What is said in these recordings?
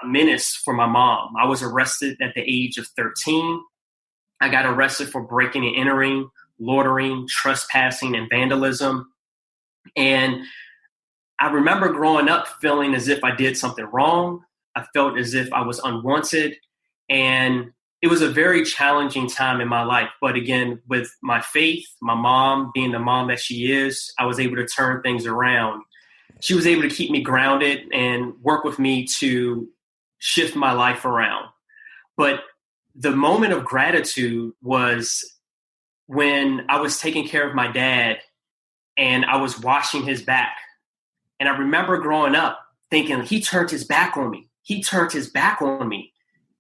a menace for my mom. I was arrested at the age of 13. I got arrested for breaking and entering, loitering, trespassing, and vandalism. And I remember growing up feeling as if I did something wrong. I felt as if I was unwanted. And it was a very challenging time in my life. But again, with my faith, my mom being the mom that she is, I was able to turn things around. She was able to keep me grounded and work with me to shift my life around. But the moment of gratitude was when I was taking care of my dad and I was washing his back. And I remember growing up thinking, he turned his back on me. He turned his back on me.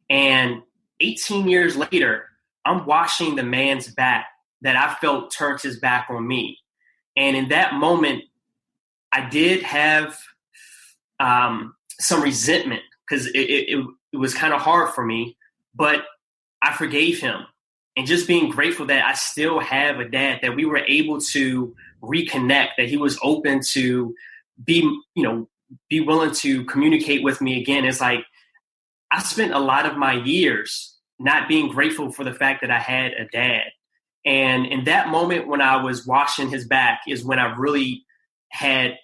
And 18 years later, I'm washing the man's back that I felt turned his back on me. And in that moment, I did have some resentment because it was kind of hard for me, but I forgave him. And just being grateful that I still have a dad, that we were able to reconnect, that he was open to be willing to communicate with me again. It's like I spent a lot of my years not being grateful for the fact that I had a dad. And in that moment when I was washing his back is when I really had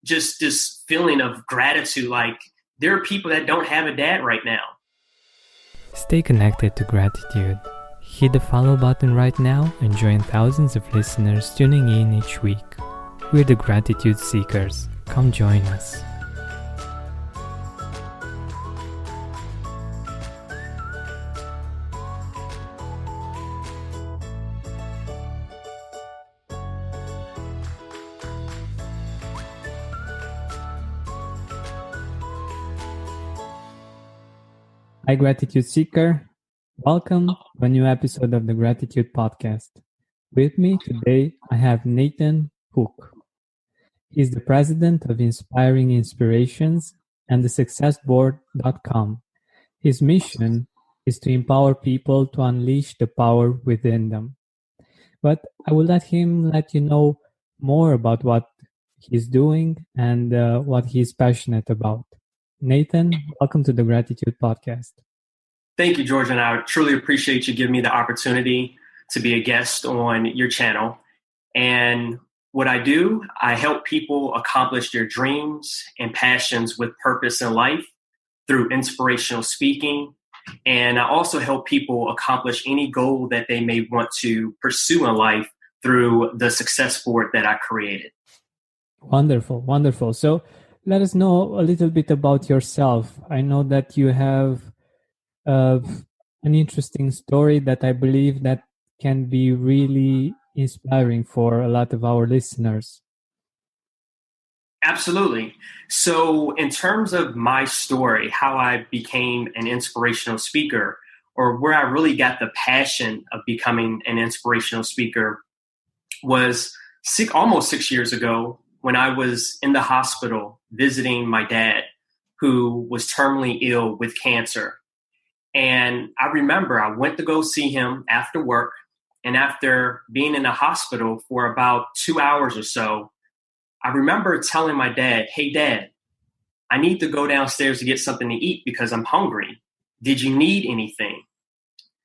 just this feeling of gratitude. Like there are people that don't have a dad right now. Stay connected to gratitude. Hit the follow button right now and join thousands of listeners tuning in each week. We're the Gratitude Seekers. Come join us. Hi, Gratitude Seeker. Welcome to a new episode of the Gratitude Podcast. With me today, I have Nathan Hook. He's the president of Inspiring Inspirations and the successboard.com. His mission is to empower people to unleash the power within them. But I will let him let you know more about what he's doing and what he's passionate about. Nathan, welcome to the Gratitude Podcast. Thank you, George, and I truly appreciate you giving me the opportunity to be a guest on your channel. And what I do, I help people accomplish their dreams and passions with purpose in life through inspirational speaking. And I also help people accomplish any goal that they may want to pursue in life through the success board that I created. Wonderful, wonderful. So let us know a little bit about yourself. I know that you have an interesting story that I believe that can be really inspiring for a lot of our listeners. Absolutely. So in terms of my story, how I became an inspirational speaker, or where I really got the passion of becoming an inspirational speaker, was almost 6 years ago when I was in the hospital visiting my dad, who was terminally ill with cancer. And I remember I went to go see him after work. And after being in the hospital for about 2 hours or so, I remember telling my dad, "Hey, Dad, I need to go downstairs to get something to eat because I'm hungry. Did you need anything?"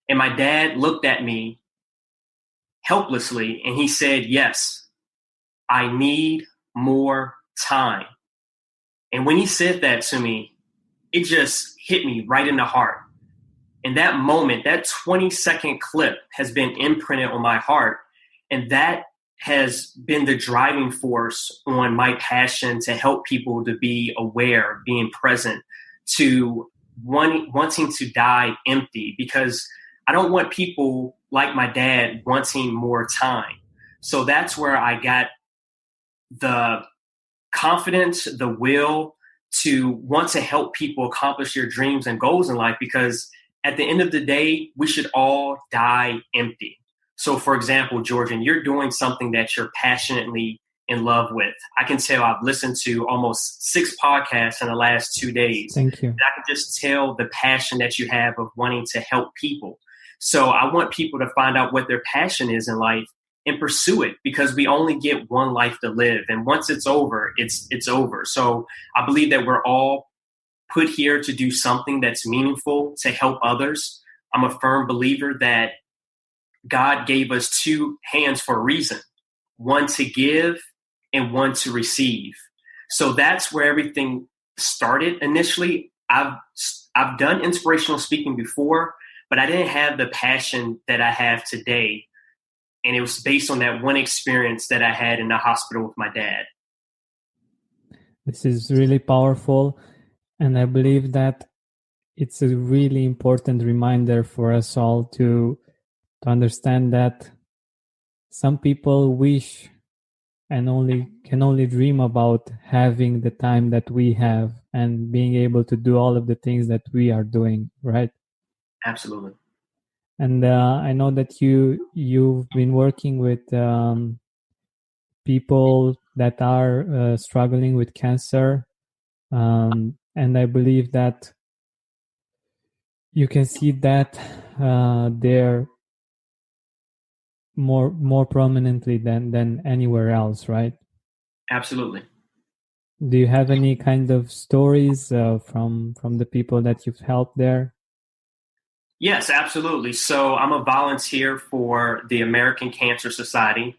And my dad looked at me helplessly and he said, "Yes, I need more time." And when he said that to me, it just hit me right in the heart. And that moment, that 20-second clip has been imprinted on my heart. And that has been the driving force on my passion to help people to be aware, being present, to wanting to die empty, because I don't want people like my dad wanting more time. So that's where I got the confidence, the will to want to help people accomplish their dreams and goals in life, because at the end of the day, we should all die empty. So, for example, Georgian, you're doing something that you're passionately in love with. I can tell I've listened to almost 6 podcasts in the last 2 days. Thank you. And I can just tell the passion that you have of wanting to help people. So I want people to find out what their passion is in life and pursue it, because we only get one life to live. And once it's over, it's over. So I believe that we're all put here to do something that's meaningful to help others. I'm a firm believer that God gave us two hands for a reason, one to give and one to receive. So that's where everything started initially. I've done inspirational speaking before, but I didn't have the passion that I have today. And it was based on that one experience that I had in the hospital with my dad. This is really powerful. And I believe that it's a really important reminder for us all to understand that some people wish and can only dream about having the time that we have and being able to do all of the things that we are doing, right? Absolutely. And I know that you've been working with people that are struggling with cancer, and I believe that you can see that there more prominently than anywhere else, right? Absolutely. Do you have any kind of stories from the people that you've helped there? Yes, absolutely. So I'm a volunteer for the American Cancer Society.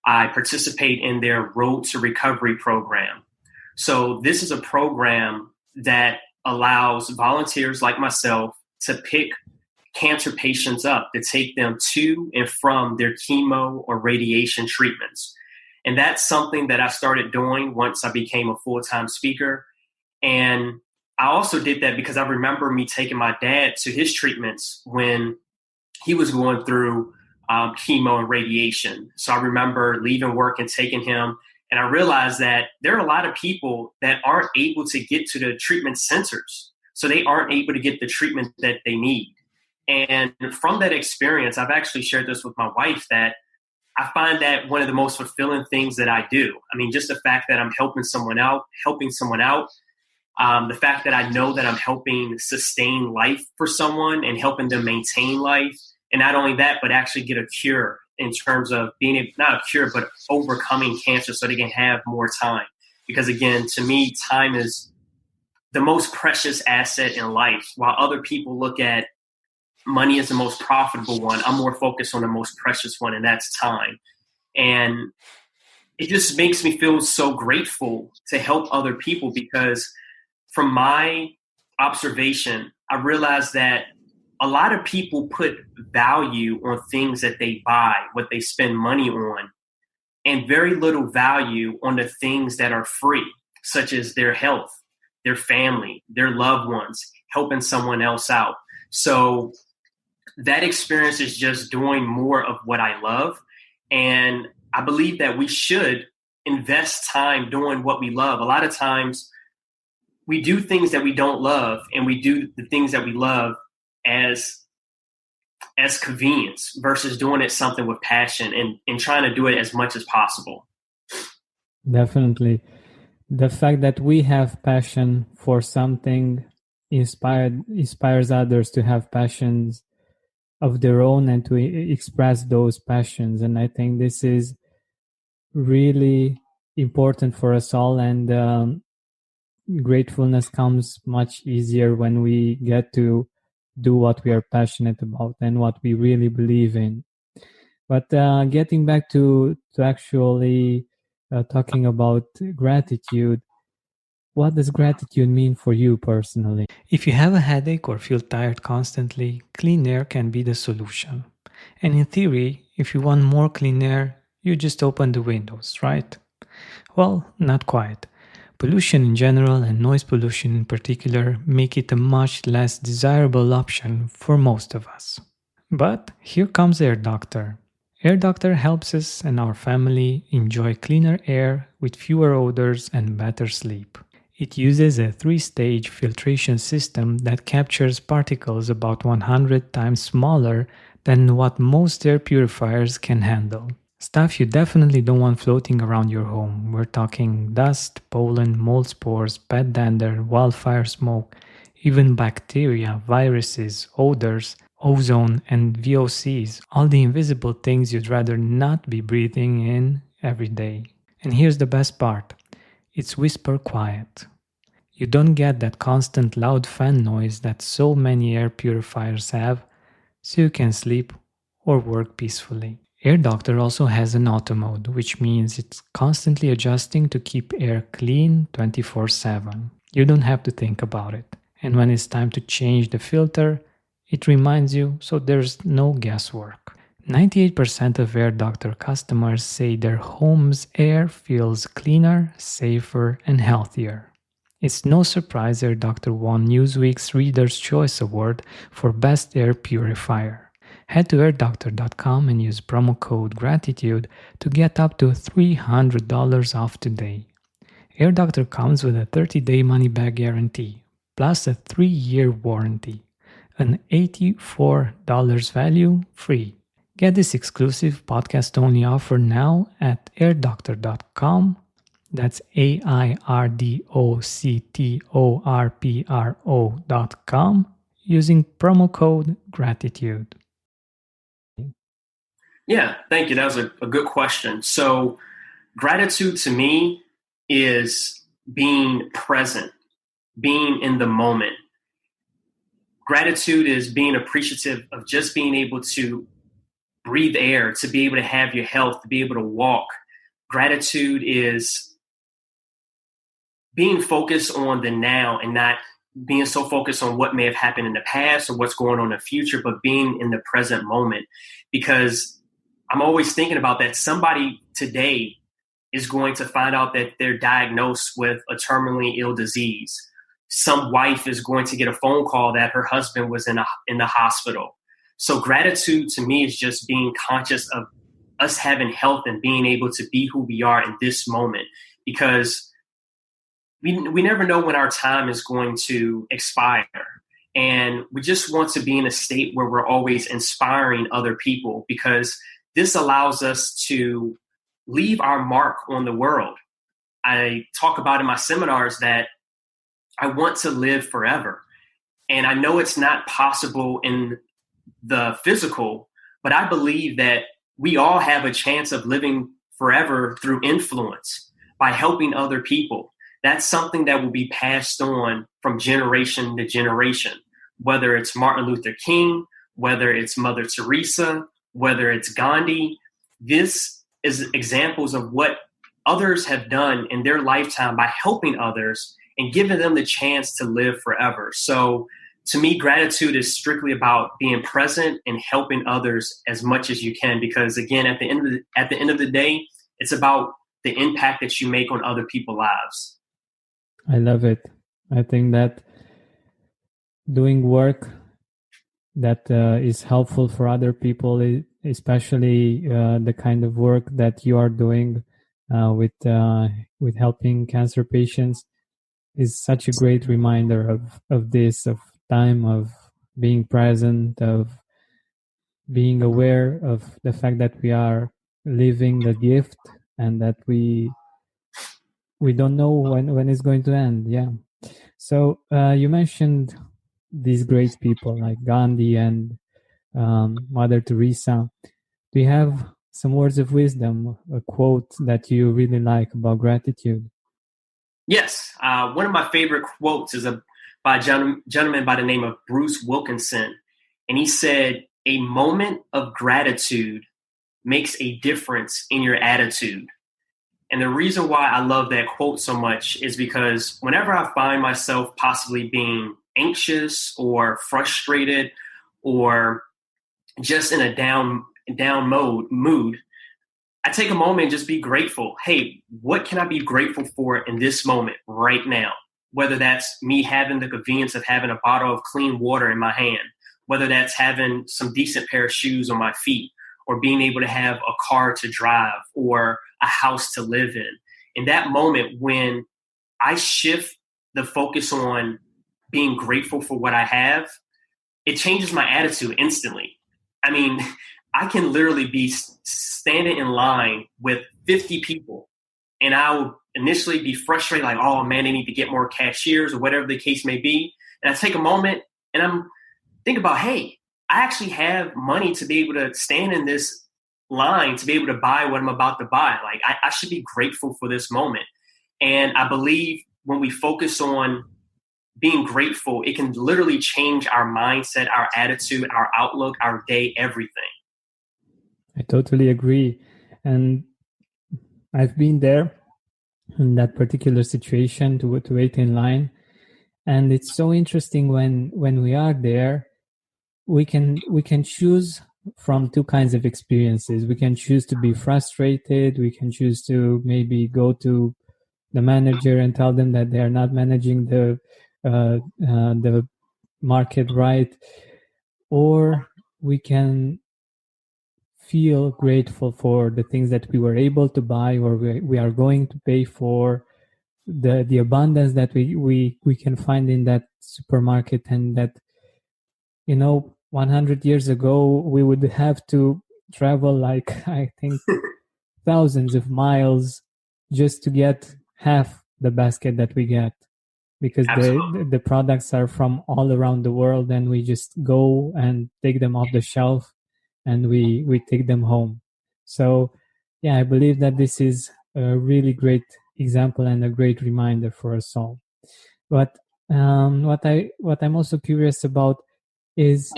I participate in their Road to Recovery program. So this is a program that allows volunteers like myself to pick cancer patients up to take them to and from their chemo or radiation treatments. And that's something that I started doing once I became a full-time speaker. And I also did that because I remember me taking my dad to his treatments when he was going through chemo and radiation. So I remember leaving work and taking him. And I realized that there are a lot of people that aren't able to get to the treatment centers. So they aren't able to get the treatment that they need. And from that experience, I've actually shared this with my wife that I find that one of the most fulfilling things that I do. I mean, just the fact that I'm helping someone out, the fact that I know that I'm helping sustain life for someone and helping them maintain life. And not only that, but actually get a cure in terms of not a cure, but overcoming cancer so they can have more time. Because again, to me, time is the most precious asset in life. While other people look at money as the most profitable one, I'm more focused on the most precious one, and that's time. And it just makes me feel so grateful to help other people because from my observation, I realized that a lot of people put value on things that they buy, what they spend money on, and very little value on the things that are free, such as their health, their family, their loved ones, helping someone else out. So that experience is just doing more of what I love. And I believe that we should invest time doing what we love. A lot of times we do things that we don't love, and we do the things that we love as convenience versus doing it something with passion and trying to do it as much as possible. Definitely. The fact that we have passion for something inspires others to have passions of their own and to express those passions. And I think this is really important for us all. And gratefulness comes much easier when we get to do what we are passionate about and what we really believe in. But getting back to actually talking about gratitude, what does gratitude mean for you personally? If you have a headache or feel tired constantly, clean air can be the solution. And in theory, if you want more clean air, you just open the windows, right? Well, not quite. Pollution in general and noise pollution in particular make it a much less desirable option for most of us. But here comes Air Doctor. Air Doctor helps us and our family enjoy cleaner air with fewer odors and better sleep. It uses a 3-stage filtration system that captures particles about 100 times smaller than what most air purifiers can handle. Stuff you definitely don't want floating around your home. We're talking dust, pollen, mold spores, pet dander, wildfire smoke, even bacteria, viruses, odors, ozone, and VOCs, all the invisible things you'd rather not be breathing in every day. And here's the best part. It's whisper quiet. You don't get that constant loud fan noise that so many air purifiers have, so you can sleep or work peacefully. Air Doctor also has an auto mode, which means it's constantly adjusting to keep air clean 24/7. You don't have to think about it. And when it's time to change the filter, it reminds you, so there's no guesswork. 98% of Air Doctor customers say their home's air feels cleaner, safer, and healthier. It's no surprise Air Doctor won Newsweek's Reader's Choice Award for Best Air Purifier. Head to airdoctor.com and use promo code GRATITUDE to get up to $300 off today. Air Doctor comes with a 30-day money-back guarantee, plus a 3-year warranty. An $84 value free. Get this exclusive podcast-only offer now at airdoctor.com. That's airdoctorpro.com using promo code GRATITUDE. Yeah, thank you. That was a good question. So gratitude to me is being present, being in the moment. Gratitude is being appreciative of just being able to breathe air, to be able to have your health, to be able to walk. Gratitude is being focused on the now and not being so focused on what may have happened in the past or what's going on in the future, but being in the present moment. Because I'm always thinking about that somebody today is going to find out that they're diagnosed with a terminally ill disease. Some wife is going to get a phone call that her husband was in the hospital. So gratitude to me is just being conscious of us having health and being able to be who we are in this moment, because we never know when our time is going to expire. And we just want to be in a state where we're always inspiring other people, because this allows us to leave our mark on the world. I talk about in my seminars that I want to live forever. And I know it's not possible in the physical, but I believe that we all have a chance of living forever through influence by helping other people. That's something that will be passed on from generation to generation, whether it's Martin Luther King, whether it's Mother Teresa, whether it's Gandhi. This is examples of what others have done in their lifetime by helping others and giving them the chance to live forever. So to me, gratitude is strictly about being present and helping others as much as you can, because again, at the end of the day, it's about the impact that you make on other people's lives. I love it. I think that doing work that is helpful for other people, especially the kind of work that you are doing with helping cancer patients, is such a great reminder of this, of time, of being present, of being aware of the fact that we are living the gift and that we don't know when it's going to end. Yeah. So you mentioned these great people like Gandhi and Mother Teresa. Do you have some words of wisdom, a quote that you really like about gratitude? Yes. One of my favorite quotes is by a gentleman by the name of Bruce Wilkinson. And he said, "A moment of gratitude makes a difference in your attitude." And the reason why I love that quote so much is because whenever I find myself possibly being anxious or frustrated or just in a down mood, I take a moment and just be grateful. Hey, what can I be grateful for in this moment right now? Whether that's me having the convenience of having a bottle of clean water in my hand, whether that's having some decent pair of shoes on my feet, or being able to have a car to drive or a house to live in. In that moment, when I shift the focus on being grateful for what I have, it changes my attitude instantly. I mean, I can literally be standing in line with 50 people, and I will initially be frustrated, like, oh man, they need to get more cashiers or whatever the case may be. And I take a moment and I'm thinking about, hey, I actually have money to be able to stand in this line, to be able to buy what I'm about to buy. Like, I should be grateful for this moment. And I believe when we focus on being grateful, it can literally change our mindset, our attitude, our outlook, our day, everything. I totally agree. And I've been there in that particular situation to wait in line. And it's so interesting when we are there, we can choose from two kinds of experiences. We can choose to be frustrated. We can choose to maybe go to the manager and tell them that they are not managing the market right, or we can feel grateful for the things that we were able to buy or we are going to pay for, the abundance that we can find in that supermarket, and that 100 years ago we would have to travel, like, I think thousands of miles just to get half the basket that we get, because the products are from all around the world, and we just go and take them off the shelf and we take them home. So yeah, I believe that this is a really great example and a great reminder for us all. But what I'm also curious about is,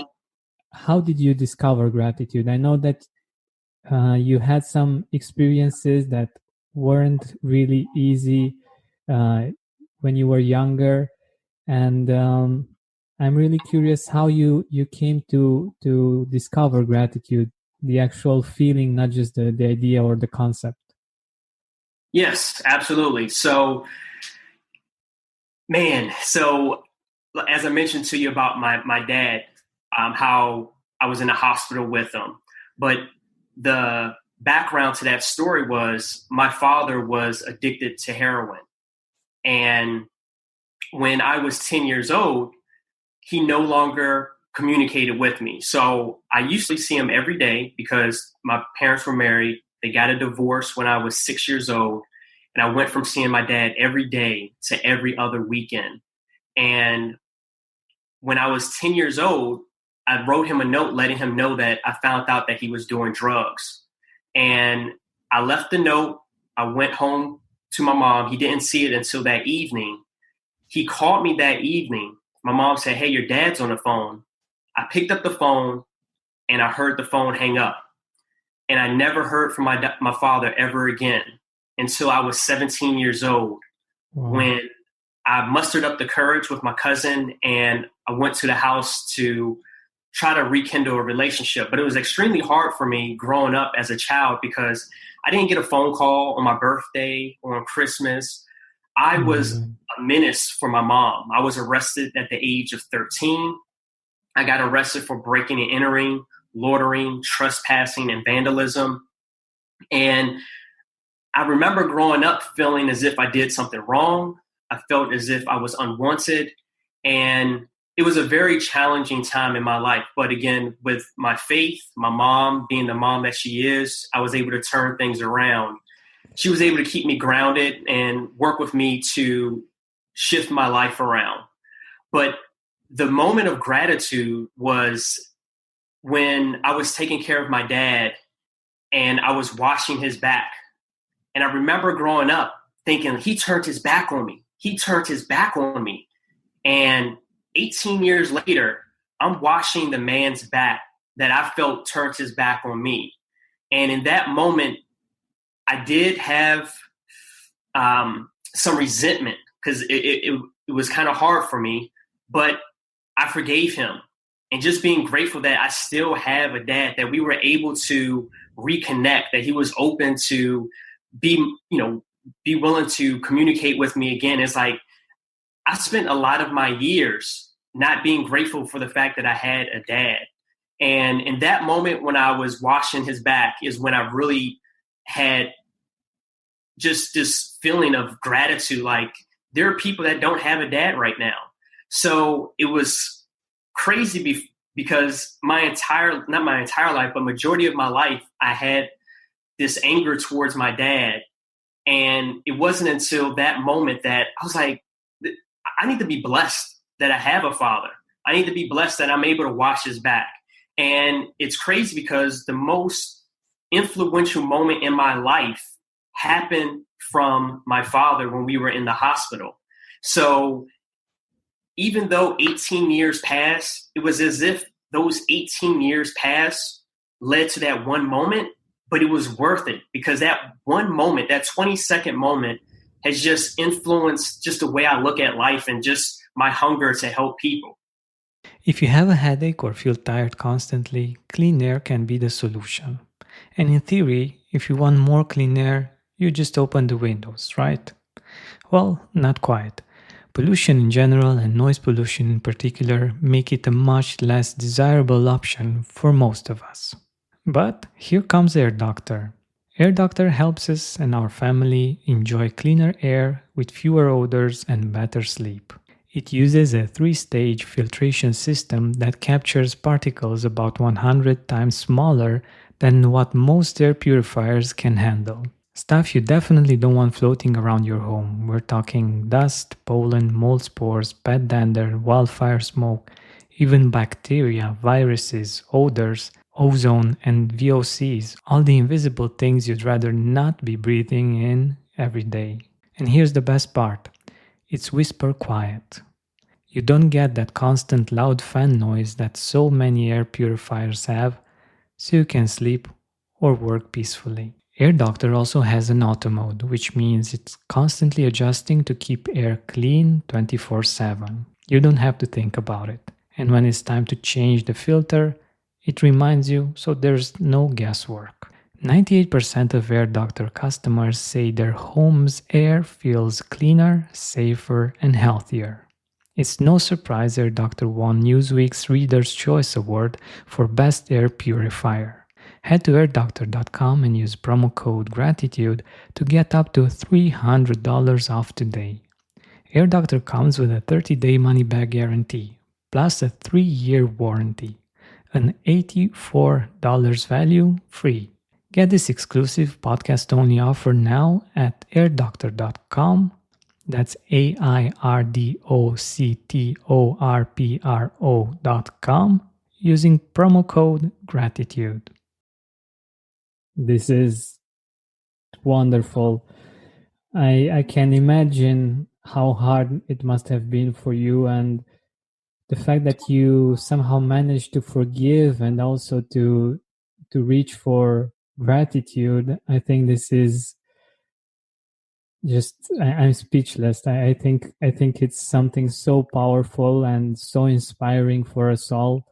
how did you discover gratitude? I know that you had some experiences that weren't really easy when you were younger, and I'm really curious how you came to discover gratitude, the actual feeling, not just the idea or the concept. Yes, absolutely. So as I mentioned to you about my dad, how I was in the hospital with him, but the background to that story was my father was addicted to heroin. And when I was 10 years old, he no longer communicated with me. So I used to see him every day because my parents were married. They got a divorce when I was 6 years old. And I went from seeing my dad every day to every other weekend. And when I was 10 years old, I wrote him a note letting him know that I found out that he was doing drugs. And I left the note. I went home to my mom. He didn't see it until that evening. He called me that evening. My mom said, "Hey, your dad's on the phone." I picked up the phone and I heard the phone hang up. And I never heard from my father ever again until I was 17 years old. Wow. When I mustered up the courage with my cousin and I went to the house to try to rekindle a relationship. But it was extremely hard for me growing up as a child because I didn't get a phone call on my birthday or on Christmas. I was a menace for my mom. I was arrested at the age of 13. I got arrested for breaking and entering, loitering, trespassing, and vandalism. And I remember growing up feeling as if I did something wrong. I felt as if I was unwanted. And it was a very challenging time in my life. But again, with my faith, my mom being the mom that she is, I was able to turn things around. She was able to keep me grounded and work with me to shift my life around. But the moment of gratitude was when I was taking care of my dad and I was washing his back. And I remember growing up thinking, he turned his back on me. He turned his back on me. And 18 years later, I'm washing the man's back that I felt turned his back on me. And in that moment, I did have some resentment because it was kind of hard for me, but I forgave him. And just being grateful that I still have a dad, that we were able to reconnect, that he was open to be willing to communicate with me again. It's like I spent a lot of my years not being grateful for the fact that I had a dad. And in that moment when I was washing his back is when I really had just this feeling of gratitude. Like there are people that don't have a dad right now. So it was crazy because not my entire life, but majority of my life, I had this anger towards my dad. And it wasn't until that moment that I was like, I need to be blessed that I have a father. I need to be blessed that I'm able to wash his back. And it's crazy because the most influential moment in my life happened from my father when we were in the hospital. So even though 18 years passed, it was as if those 18 years passed led to that one moment, but it was worth it because that one moment, that 20-second moment, has just influenced just the way I look at life and just my hunger to help people. If you have a headache or feel tired constantly, clean air can be the solution. And in theory, if you want more clean air, you just open the windows, right? Well, not quite. Pollution in general and noise pollution in particular make it a much less desirable option for most of us. But here comes Air Doctor. Air Doctor helps us and our family enjoy cleaner air with fewer odors and better sleep. It uses a 3-stage filtration system that captures particles about 100 times smaller than what most air purifiers can handle. Stuff you definitely don't want floating around your home. We're talking dust, pollen, mold spores, pet dander, wildfire smoke, even bacteria, viruses, odors, ozone, and VOCs, all the invisible things you'd rather not be breathing in every day. And here's the best part. It's whisper quiet. You don't get that constant loud fan noise that so many air purifiers have, so you can sleep or work peacefully. Air Doctor also has an auto mode, which means it's constantly adjusting to keep air clean 24/7. You don't have to think about it. And when it's time to change the filter, it reminds you, so there's no guesswork. 98% of Air Doctor customers say their home's air feels cleaner, safer, and healthier. It's no surprise Air Doctor won Newsweek's Reader's Choice Award for Best Air Purifier. Head to airdoctor.com and use promo code GRATITUDE to get up to $300 off today. Air Doctor comes with a 30-day money-back guarantee, plus a 3-year warranty. An $84 value free. Get this exclusive podcast-only offer now at airdoctor.com. That's airdoctorpro.com using promo code GRATITUDE. This is wonderful. I can imagine how hard it must have been for you, and the fact that you somehow managed to forgive and also to reach for gratitude. I think this is just I'm speechless. I think it's something so powerful and so inspiring for us all,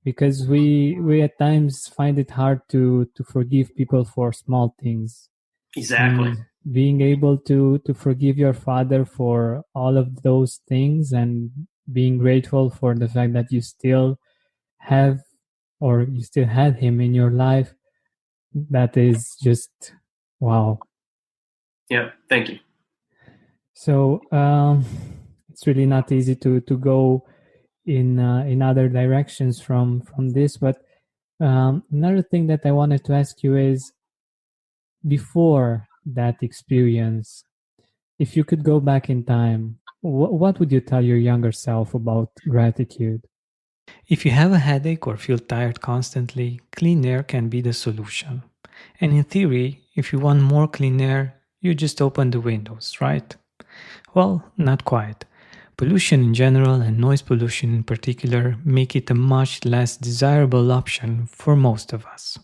because we at times find it hard to forgive people for small things. Exactly. And being able to forgive your father for all of those things and being grateful for the fact that you still have or you still had him in your life, that is just wow. Yeah, thank you. So it's really not easy to go in other directions from this. But another thing that I wanted to ask you is, before that experience, if you could go back in time, what would you tell your younger self about gratitude? If you have a headache or feel tired constantly, clean air can be the solution. And in theory, if you want more clean air, you just open the windows, right? Well, not quite. Pollution in general and noise pollution in particular make it a much less desirable option for most of us.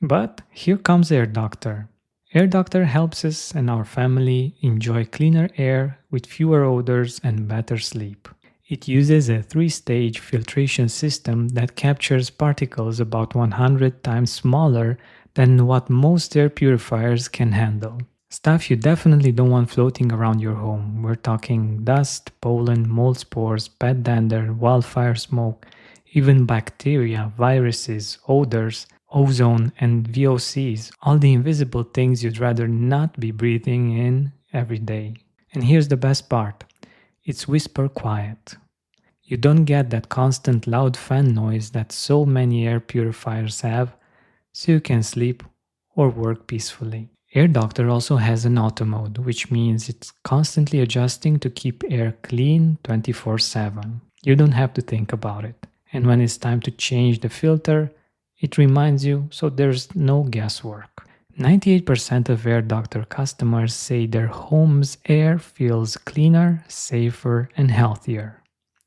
But here comes Air Doctor. Air Doctor helps us and our family enjoy cleaner air with fewer odors and better sleep. It uses a 3-stage filtration system that captures particles about 100 times smaller than what most air purifiers can handle. Stuff you definitely don't want floating around your home. We're talking dust, pollen, mold spores, pet dander, wildfire smoke, even bacteria, viruses, odors, ozone, and VOCs, all the invisible things you'd rather not be breathing in every day. And here's the best part. It's whisper quiet. You don't get that constant loud fan noise that so many air purifiers have, so you can sleep or work peacefully. Air Doctor also has an auto mode, which means it's constantly adjusting to keep air clean 24/7. You don't have to think about it. And when it's time to change the filter, it reminds you, so there's no guesswork. 98% of Air Doctor customers say their home's air feels cleaner, safer, and healthier.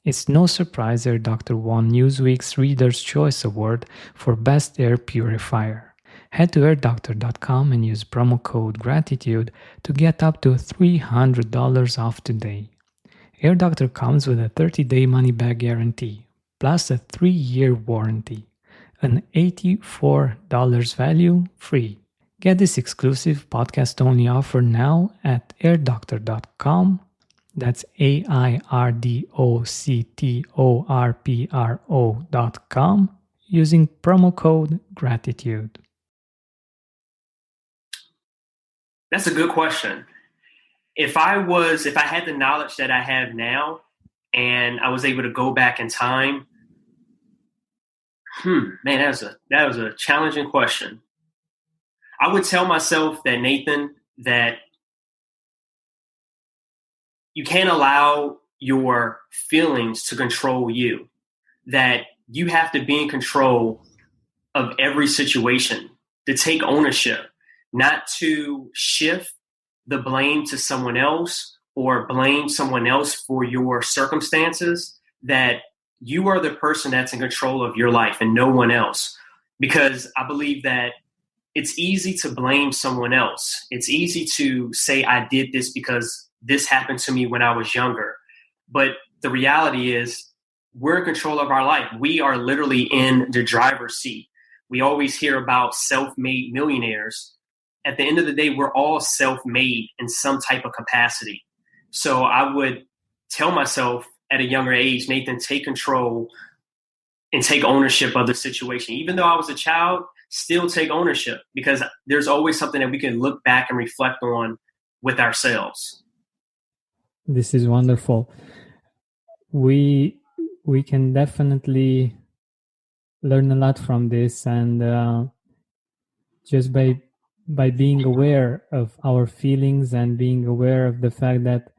It's no surprise Air Doctor won Newsweek's Reader's Choice Award for Best Air Purifier. Head to airdoctor.com and use promo code GRATITUDE to get up to $300 off today. Air Doctor comes with a 30-day money-back guarantee, plus a 3-year warranty. An $84 value free. Get this exclusive podcast-only offer now at airdoctor.com. That's airdoctorpro.com using promo code GRATITUDE. That's a good question. If I had the knowledge that I have now and I was able to go back in time, man, that was a challenging question. I would tell myself that, Nathan, that you can't allow your feelings to control you, that you have to be in control of every situation, to take ownership, not to shift the blame to someone else or blame someone else for your circumstances, that you are the person that's in control of your life and no one else. Because I believe that it's easy to blame someone else. It's easy to say, I did this because this happened to me when I was younger. But the reality is we're in control of our life. We are literally in the driver's seat. We always hear about self-made millionaires. At the end of the day, we're all self-made in some type of capacity. So I would tell myself at a younger age, Nathan, take control and take ownership of the situation. Even though I was a child, still take ownership, because there's always something that we can look back and reflect on with ourselves. This is wonderful. We can definitely learn a lot from this, and just by being aware of our feelings and being aware of the fact that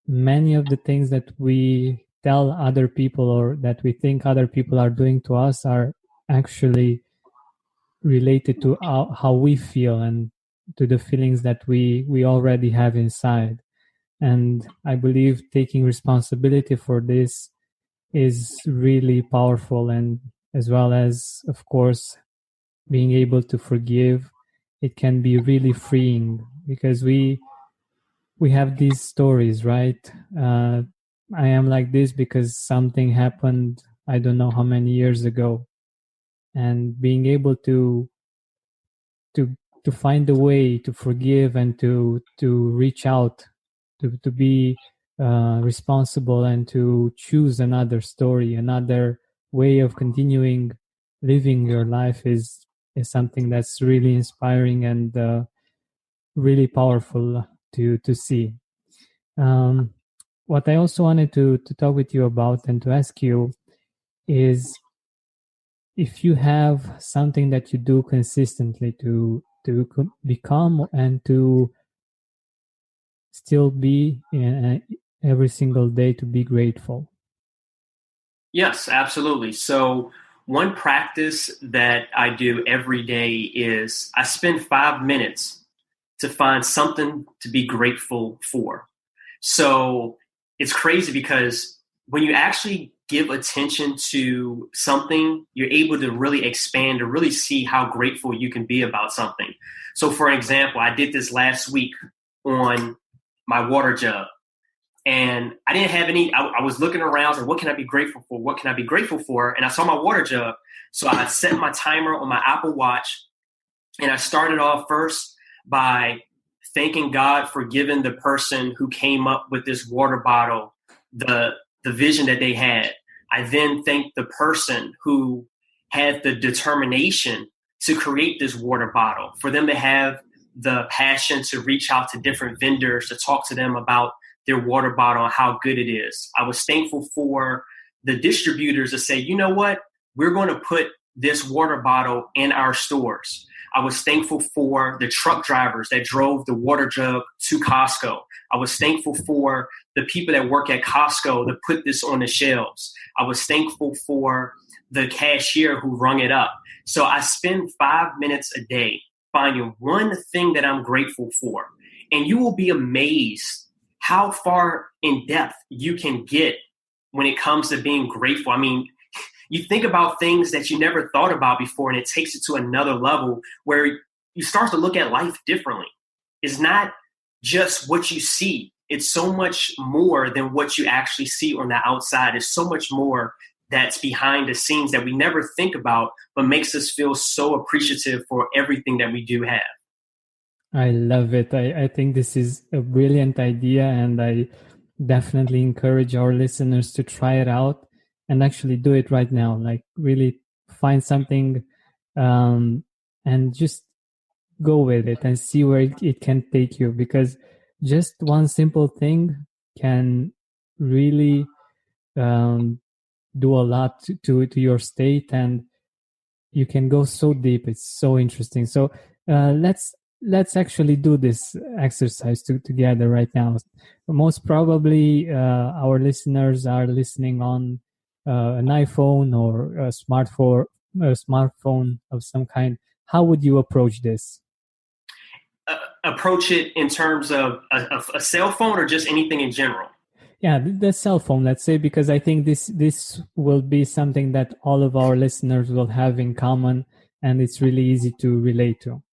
many of the things that we tell other people or that we think other people are doing to us are actually related to how we feel and to the feelings that we already have inside. And I believe taking responsibility for this is really powerful, and as well as, of course, being able to forgive, it can be really freeing, because we have these stories, right? I am like this because something happened, I don't know how many years ago. And being able to find a way to forgive and to reach out, to be responsible and to choose another story, another way of continuing living your life is something that's really inspiring and really powerful to see. What I also wanted to talk with you about and to ask you is if you have something that you do consistently to become and to still be in every single day to be grateful. Yes, absolutely. So one practice that I do every day is I spend 5 minutes to find something to be grateful for. So it's crazy because when you actually give attention to something, you're able to really expand or really see how grateful you can be about something. So for an example, I did this last week on my water jug. And I didn't have any, I was looking around and what can I be grateful for? What can I be grateful for? And I saw my water jug. So I set my timer on my Apple Watch, and I started off first by thanking God for giving the person who came up with this water bottle the vision that they had. I then thanked the person who had the determination to create this water bottle, for them to have the passion to reach out to different vendors, to talk to them about their water bottle and how good it is. I was thankful for the distributors to say, you know what, we're going to put this water bottle in our stores. I was thankful for the truck drivers that drove the water jug to Costco. I was thankful for the people that work at Costco to put this on the shelves. I was thankful for the cashier who rung it up. So I spend 5 minutes a day finding one thing that I'm grateful for. And you will be amazed how far in depth you can get when it comes to being grateful. I mean, you think about things that you never thought about before, and it takes it to another level where you start to look at life differently. It's not just what you see. It's so much more than what you actually see on the outside. It's so much more that's behind the scenes that we never think about, but makes us feel so appreciative for everything that we do have. I love it. I think this is a brilliant idea, and I definitely encourage our listeners to try it out and actually do it right now. Like, really find something and just go with it and see where it can take you, because just one simple thing can really do a lot to your state, and you can go so deep. It's so interesting. So let's actually do this exercise together right now. Most probably our listeners are listening on an iPhone or a smartphone of some kind. How would you approach this? Approach it in terms of a cell phone, or just anything in general? Yeah, the cell phone, let's say, because I think this will be something that all of our listeners will have in common, and it's really easy to relate to.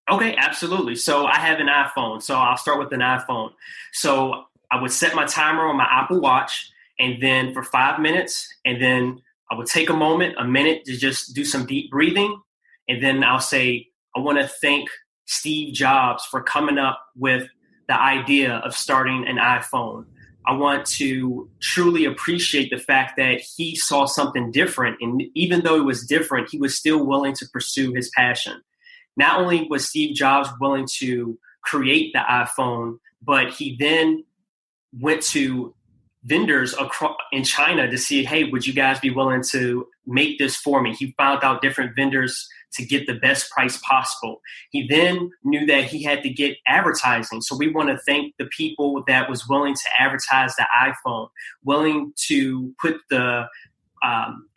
Okay, absolutely. So I have an iPhone, so I'll start with an iPhone. So I would set my timer on my Apple Watch, and then for 5 minutes, and then I would take a minute to just do some deep breathing, and then I'll say, I want to thank Steve Jobs for coming up with the idea of starting an iPhone. I want to truly appreciate the fact that he saw something different. And even though it was different, he was still willing to pursue his passion. Not only was Steve Jobs willing to create the iPhone, but he then went to vendors in China to see, hey, would you guys be willing to make this for me? He found out different vendors to get the best price possible. He then knew that he had to get advertising. So we want to thank the people that was willing to advertise the iPhone, willing to put the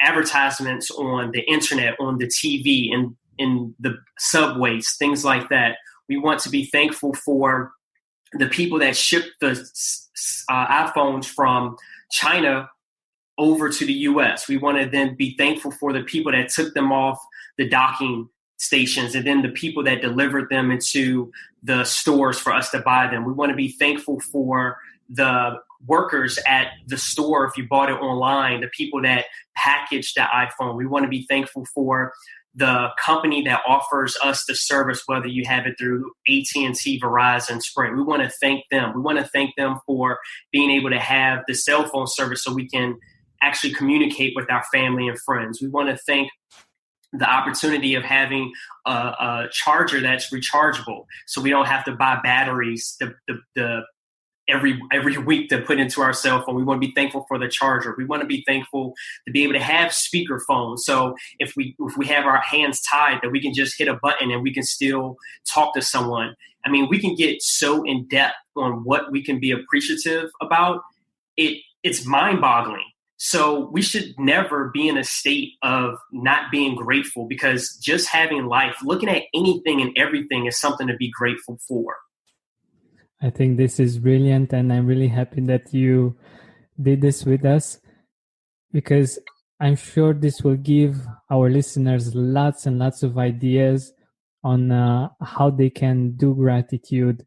advertisements on the internet, on the TV, and in the subways, things like that. We want to be thankful for the people that shipped the iPhones from China over to the US. We want to then be thankful for the people that took them off the docking stations, and then the people that delivered them into the stores for us to buy them. We want to be thankful for the workers at the store if you bought it online, the people that packaged the iPhone. We want to be thankful for the company that offers us the service, whether you have it through AT&T, Verizon, Sprint. We want to thank them. We want to thank them for being able to have the cell phone service so we can actually communicate with our family and friends. We want to thank the opportunity of having a charger that's rechargeable, so we don't have to buy batteries every week to put into our cell phone. We want to be thankful for the charger. We want to be thankful to be able to have speaker phones. So if we have our hands tied, that we can just hit a button and we can still talk to someone. I mean, we can get so in depth on what we can be appreciative about. It's mind-boggling. So we should never be in a state of not being grateful, because just having life, looking at anything and everything is something to be grateful for. I think this is brilliant, and I'm really happy that you did this with us, because I'm sure this will give our listeners lots and lots of ideas on how they can do gratitude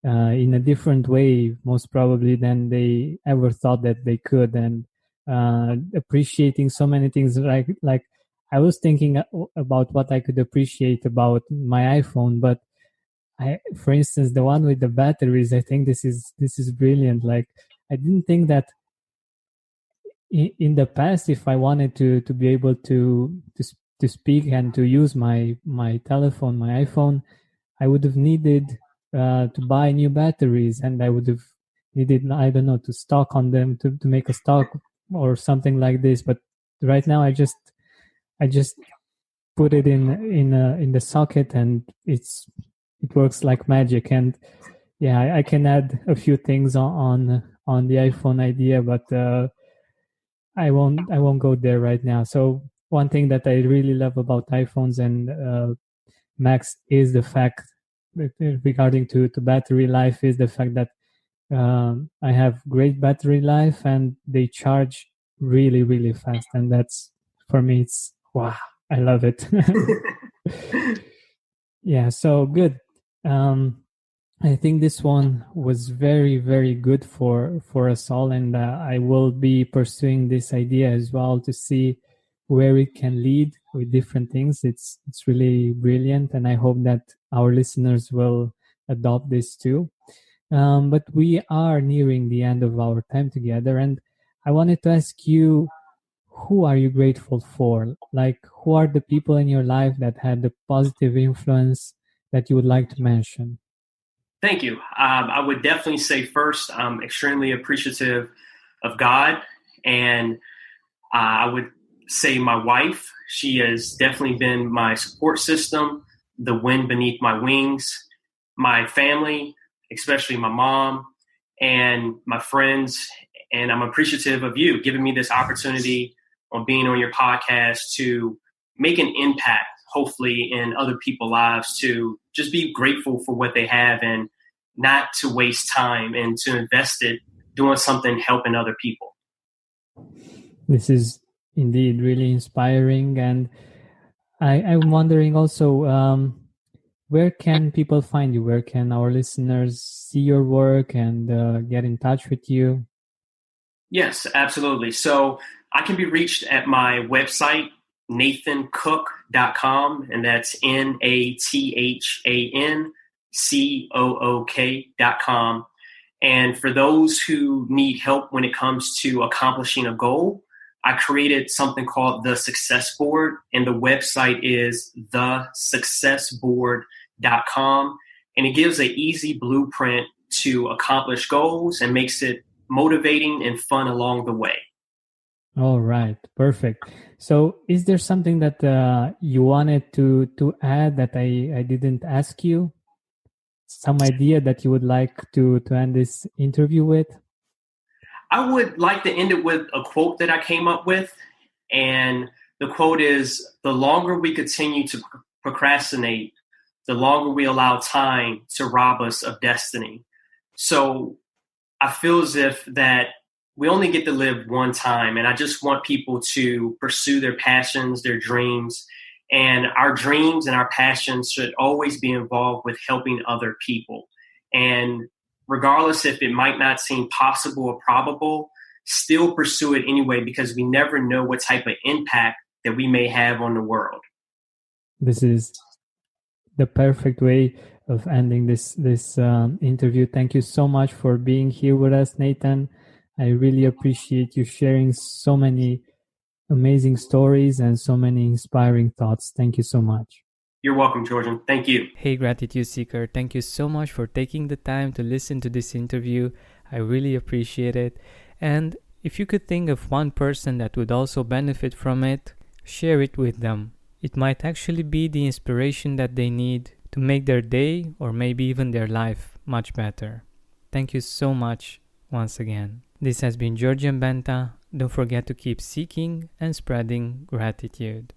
in a different way, most probably, than they ever thought that they could, and appreciating so many things. Like I was thinking about what I could appreciate about my iPhone, but for instance, the one with the batteries, I think this is brilliant. Like, I didn't think that in the past, if I wanted to be able to speak and to use my telephone, my iPhone, I would have needed to buy new batteries, and I would have needed, I don't know, to stock on them, to make a stock or something like this. But right now, I just put it in the socket, and it works like magic. And yeah, I can add a few things on the iPhone idea, but I won't go there right now. So one thing that I really love about iPhones, and max is the fact regarding to battery life is the fact that I have great battery life and they charge really, really fast. And that's, for me, it's wow, I love it. Yeah, so good. I think this one was very, very good for us all, and I will be pursuing this idea as well to see where it can lead with different things. It's really brilliant, and I hope that our listeners will adopt this too. But we are nearing the end of our time together, and I wanted to ask you, who are you grateful for? Like, who are the people in your life that had the positive influence that you would like to mention? Thank you. I would definitely say first, I'm extremely appreciative of God. And I would say my wife. She has definitely been my support system, the wind beneath my wings. My family, especially my mom and my friends. And I'm appreciative of you giving me this opportunity on being on your podcast to make an impact, hopefully, in other people's lives, to just be grateful for what they have and not to waste time and to invest it doing something helping other people. This is indeed really inspiring. And I'm wondering also, where can people find you? Where can our listeners see your work and get in touch with you? Yes, absolutely. So I can be reached at my website, nathancook.com, and that's NATHANCOOK.com. And for those who need help when it comes to accomplishing a goal, I created something called the Success Board, and the website is thesuccessboard.com. And it gives an easy blueprint to accomplish goals and makes it motivating and fun along the way. All right, perfect. So is there something that you wanted to add that I didn't ask you? Some idea that you would like to end this interview with? I would like to end it with a quote that I came up with. And the quote is, the longer we continue to procrastinate, the longer we allow time to rob us of destiny. So I feel as if that we only get to live one time. And I just want people to pursue their passions, their dreams. And our dreams and our passions should always be involved with helping other people. And regardless if it might not seem possible or probable, still pursue it anyway, because we never know what type of impact that we may have on the world. This is the perfect way of ending this interview. Thank you so much for being here with us, Nathan. I really appreciate you sharing so many amazing stories and so many inspiring thoughts. Thank you so much. You're welcome, Georgian. Thank you. Hey, Gratitude Seeker. Thank you so much for taking the time to listen to this interview. I really appreciate it. And if you could think of one person that would also benefit from it, share it with them. It might actually be the inspiration that they need to make their day or maybe even their life much better. Thank you so much once again. This has been Georgian Benta. Don't forget to keep seeking and spreading gratitude.